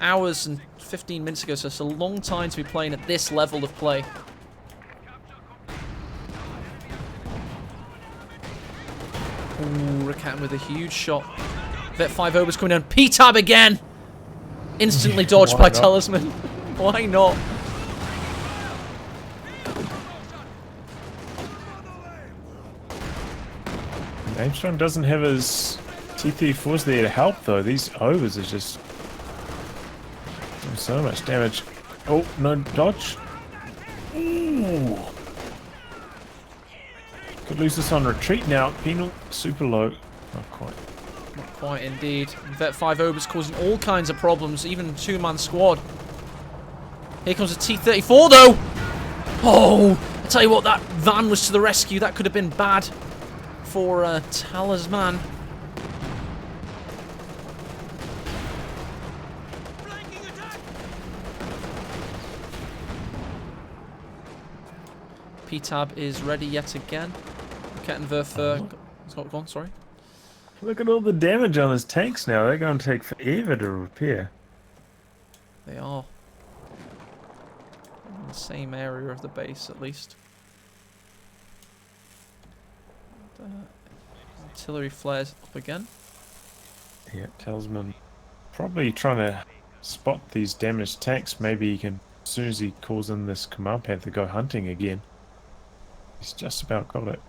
hours and 15 minutes ago. So it's a long time to be playing at this level of play. Ooh, Rakan with a huge shot. Vet 5 overs coming down. P-Tab again! Instantly dodged by Talisman. Why not? Armstrong doesn't have his T34s there to help though. These overs are just doing so much damage. Oh, no dodge. Ooh. Could lose this on retreat now. Penal super low. Not quite. Not quite indeed. Vet 5 overs causing all kinds of problems, even 2-man squad. Here comes a T34 though! Oh! I tell you what, that van was to the rescue. That could have been bad for Talisman. P-Tab is ready yet again. Kettenwerfer... Go on, sorry. Look at all the damage on his tanks now. They're going to take forever to repair. They are. In the same area of the base, at least. Artillery flares up again. Yeah, Talisman probably trying to spot these damaged tanks. Maybe he can, as soon as he calls in this command panther, go hunting again. He's just about got it.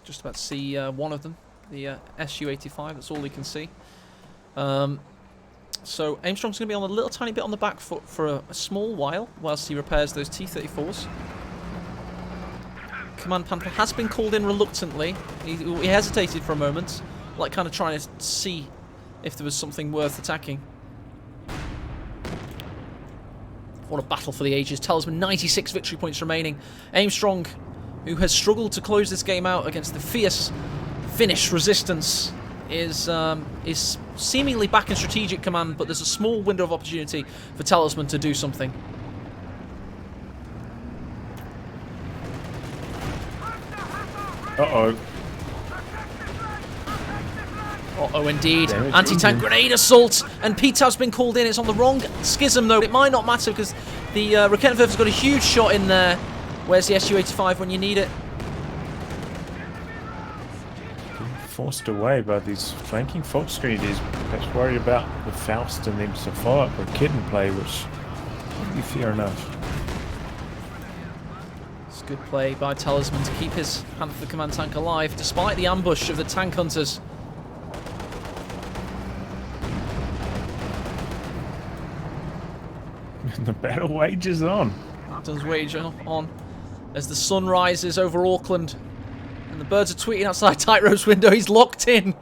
Just about to see one of them, the Su-85. That's all he can see. So Armstrong's going to be on a little tiny bit on the back foot for a small while, whilst he repairs those T-34s. Command Panther has been called in reluctantly. He hesitated for a moment, like kind of trying to see if there was something worth attacking. What a battle for the ages. Talisman, 96 victory points remaining. Armstrong, who has struggled to close this game out against the fierce Finnish resistance, is seemingly back in strategic command, but there's a small window of opportunity for Talisman to do something. Uh-oh. Uh-oh, indeed. Anti-tank grenade assault, and P-Tab's been called in. It's on the wrong schism, though. It might not matter, because the Rakettenwerfer's got a huge shot in there. Where's the Su-85 when you need it? Forced away by these flanking Volksgrenadiers. Perhaps worried about the Faust and them to follow up with Kitten play, which would be fair enough. It's good play by Talisman to keep his Panther command tank alive, despite the ambush of the tank hunters. The battle wages on. It does wage on as the sun rises over Auckland and the birds are tweeting outside Tightrope's window. He's locked in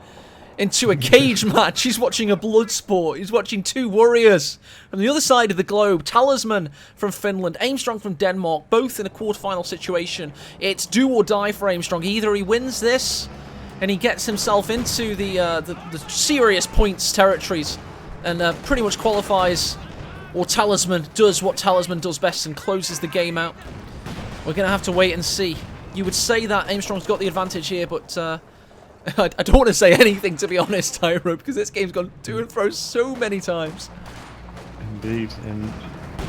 into a cage match. He's watching a blood sport. He's watching two warriors from the other side of the globe. Talisman from Finland, Armstrong from Denmark, both in a quarterfinal situation. It's do or die for Armstrong. Either he wins this and he gets himself into the serious points territories and pretty much qualifies, or Talisman does what Talisman does best and closes the game out. We're going to have to wait and see. You would say that Armstrong's got the advantage here, but I don't want to say anything, to be honest, Tyrope, because this game's gone to and fro so many times. Indeed, and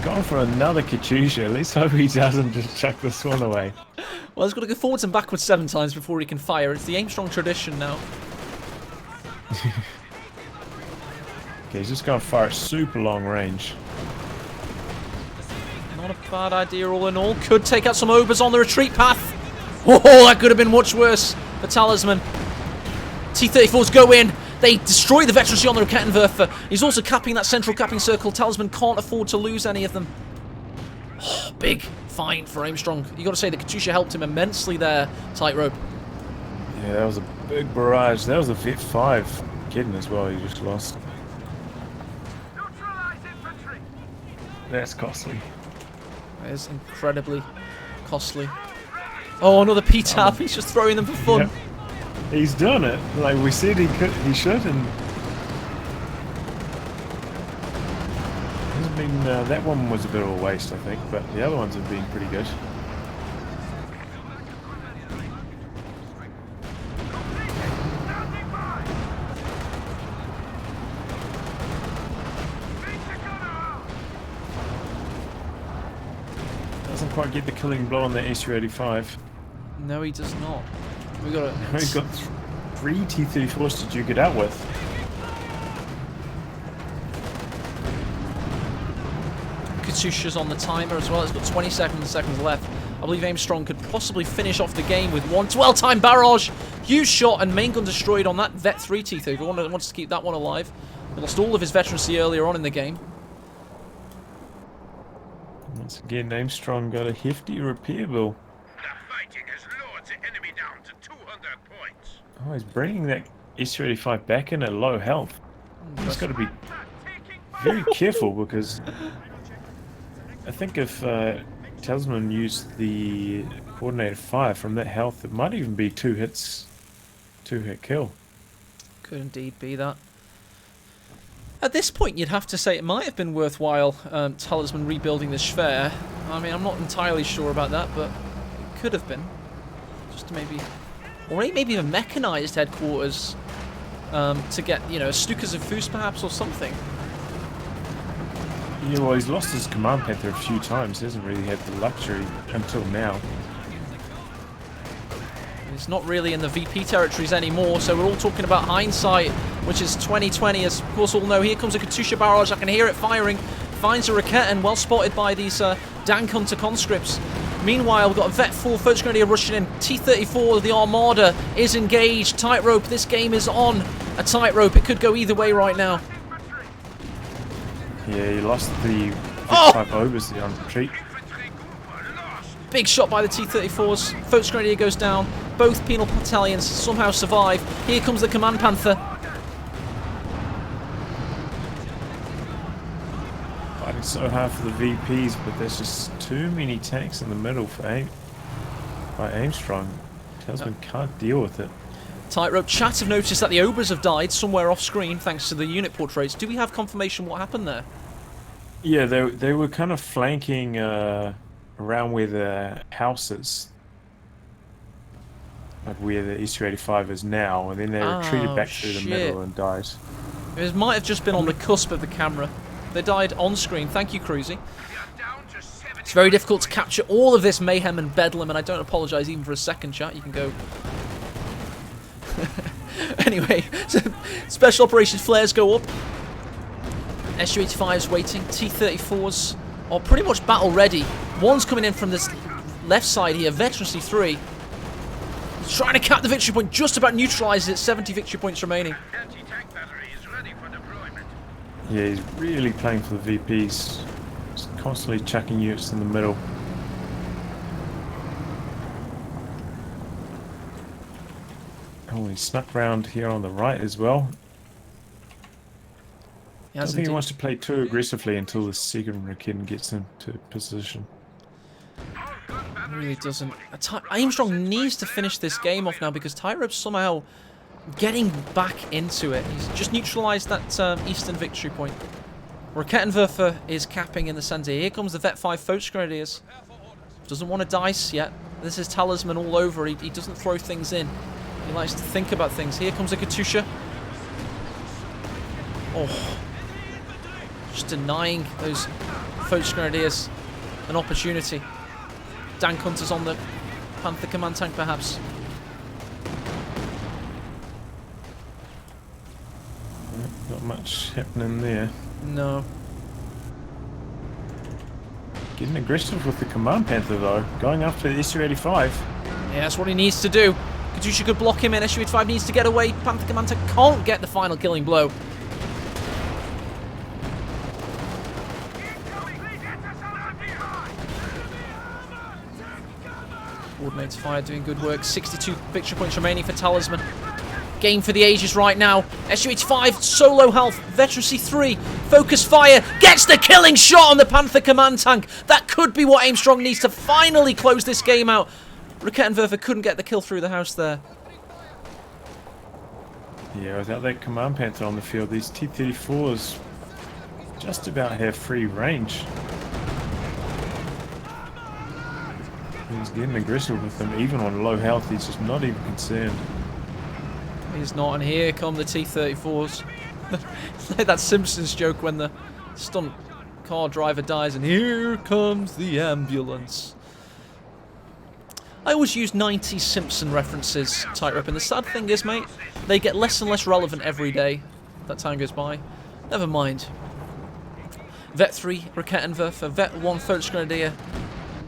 gone for another Katyusha. Let's hope he doesn't just chuck this one away. Well, he's got to go forwards and backwards 7 times before he can fire. It's the Armstrong tradition now. Okay, he's just going to fire at super long range. Not a bad idea all in all. Could take out some Obers on the retreat path. Oh, that could have been much worse for Talisman. T-34s go in. They destroy the veterancy on the Kettenwerfer. He's also capping that central capping circle. Talisman can't afford to lose any of them. Oh, big find for Armstrong. You got to say that Katyusha helped him immensely there, Tightrope. Yeah, that was a big barrage. That was a Vet 5 Kitten as well. He just lost. That's costly. That is incredibly costly. Oh, another P-Tab. He's just throwing them for fun. Yep. He's done it. Like we said he could, he should, and hasn't been. That one was a bit of a waste, I think, but the other ones have been pretty good. Doesn't quite get the killing blow on the Su-85. No, he does not. We got He's got 3 T-34s to duke it out with. Katyusha's on the timer as well. It's got 20 seconds left. I believe Armstrong could possibly finish off the game with one well-timed barrage. Huge shot and main gun destroyed on that Vet 3 T-34. Wants to keep that one alive. He lost all of his veterancy earlier on in the game. Once again, Armstrong got a hefty repair bill. The fighting has lowered the enemy down to 200 points. Oh, he's bringing that SU-85 back in at low health. He's got to be very careful because I think if Talisman used the coordinated fire from that health, it might even be 2 hits, 2-hit kill. Could indeed be that. At this point, you'd have to say it might have been worthwhile Talisman rebuilding the Schwer. I mean, I'm not entirely sure about that, but it could have been. Just maybe... Or maybe a mechanized headquarters to get, you know, a Stukas of Foos perhaps or something. Yeah, well, he's lost his command Panther a few times. He hasn't really had the luxury until now. It's not really in the VP territories anymore, so we're all talking about hindsight, which is 2020, as of course all know. Here comes a Katyusha barrage. I can hear it firing. Finds a Raquette and well spotted by these Dank Hunter conscripts. Meanwhile, we've got a Vet 4 Focus Grenadier rushing in. T-34, the Armada, is engaged. Tightrope, this game is on a tightrope. It could go either way right now. Yeah, he lost the 5 Obers on retreat. Big shot by the T-34s. Focus Grenadier goes down. Both penal battalions somehow survive. Here comes the Command Panther. Fighting so hard for the VPs, but there's just too many tanks in the middle for by Armstrong. Talisman can't deal with it. Tightrope chat have noticed that the Obers have died somewhere off screen thanks to the unit portraits. Do we have confirmation what happened there? Yeah, they were kind of flanking around where the house is. Like where the SU-85 is now, and then they retreated back through the middle and died. It might have just been on the cusp of the camera. They died on screen. Thank you, Cruzy. It's very difficult to capture all of this mayhem and bedlam, and I don't apologise even for a second, chat. You can go... Anyway, so special operations flares go up. SU-85 is waiting. T-34s are pretty much battle ready. One's coming in from this left side here. Veterancy 3. He's trying to cap the victory point. Just about neutralises it. 70 victory points remaining. Anti-tank battery is ready for deployment. Yeah, he's really playing for the VPs. He's constantly chucking units in the middle. Oh, he snuck round here on the right as well. I don't think he wants to play too aggressively until the second Rakin gets into position. He really doesn't. Armstrong needs to finish this game off now because Tightrope's somehow getting back into it. He's just neutralised that eastern victory point. Rakettenwerfer is capping in the centre. Here comes the Vet 5 Focus Grenadiers. Doesn't want to dice yet. This is Talisman all over. He doesn't throw things in. He likes to think about things. Here comes a Katyusha. Oh. Just denying those Focus Grenadiers an opportunity. Dank Hunter's on the Panther command tank, perhaps. Not much happening there. No. Getting aggressive with the Command Panther, though. Going after the SU-85. Yeah, that's what he needs to do. Katyusha could block him in. SU-85 needs to get away. Panther command tank can't get the final killing blow. Coordinates fire doing good work. 62 victory points remaining for Talisman. Game for the ages right now. SU-85, solo health. Veterancy 3. Focus fire. Gets the killing shot on the Panther command tank. That could be what Armstrong needs to finally close this game out. Rakettenwerfer couldn't get the kill through the house there. Yeah, without that Command Panther on the field, these T-34s just about have free range. He's getting aggressive with them, even on low health. He's just not even concerned. He's not, and here come the T-34s. It's like that Simpsons joke when the stunt car driver dies, and here comes the ambulance. I always use 90s Simpson references, Tightrope, and the sad thing is, mate, they get less and less relevant every day that time goes by. Never mind. Vet 3, Raketenwerfer, Vet 1, Focus Grenadier.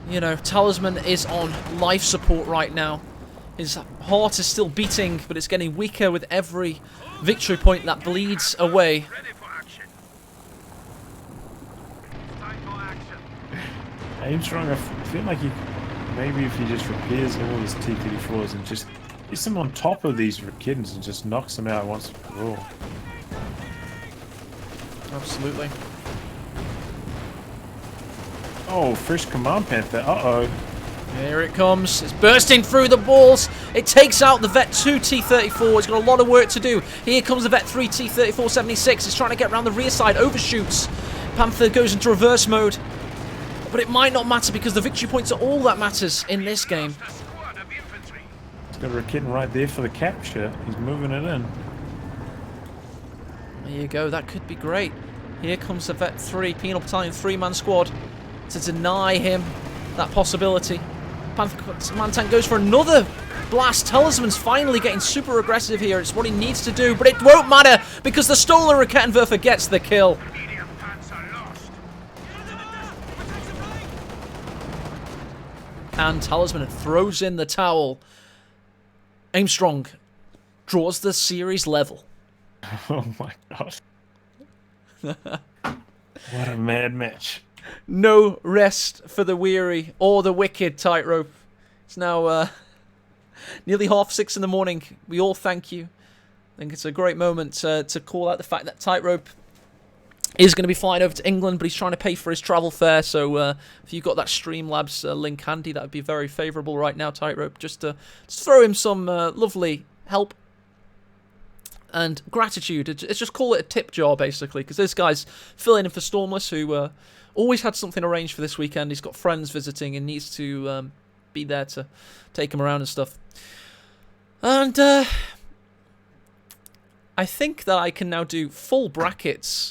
You know, Talisman is on life support right now. His heart is still beating, but it's getting weaker with every victory point that bleeds away. Ready for action. Time for action. Armstrong, I feel like maybe if he just repairs all his T-34s and just gets them on top of these Rakitens and just knocks them out once for all. Absolutely. Oh, first command Panther. Uh-oh. Here it comes. It's bursting through the walls. It takes out the Vet 2 T-34. It's got a lot of work to do. Here comes the Vet 3 T-34-76. It's trying to get around the rear side. Overshoots. Panther goes into reverse mode. But it might not matter because the victory points are all that matters in this game. A squad of infantry. He's got a Rakiten right there for the capture. He's moving it in. There you go. That could be great. Here comes the Vet 3 Penal Battalion 3-man squad to deny him that possibility. Panther Man Tank goes for another blast. Talisman's finally getting super aggressive here. It's what he needs to do, but it won't matter because the stolen Raketenwerfer gets the kill. Medium Panzer lost. And Talisman throws in the towel. Armstrong draws the series level. Oh my god. What a mad match. No rest for the weary or the wicked, Tightrope. It's now nearly 6:30 in the morning. We all thank you. I think it's a great moment to call out the fact that Tightrope is going to be flying over to England, but he's trying to pay for his travel fare. So if you've got that Streamlabs link handy, that would be very favourable right now, Tightrope. Just throw him some lovely help and gratitude. It's just call it a tip jar, basically, because this guy's filling in for Stormless, who always had something arranged for this weekend. He's got friends visiting and needs to be there to take him around and stuff. And I think that I can now do full brackets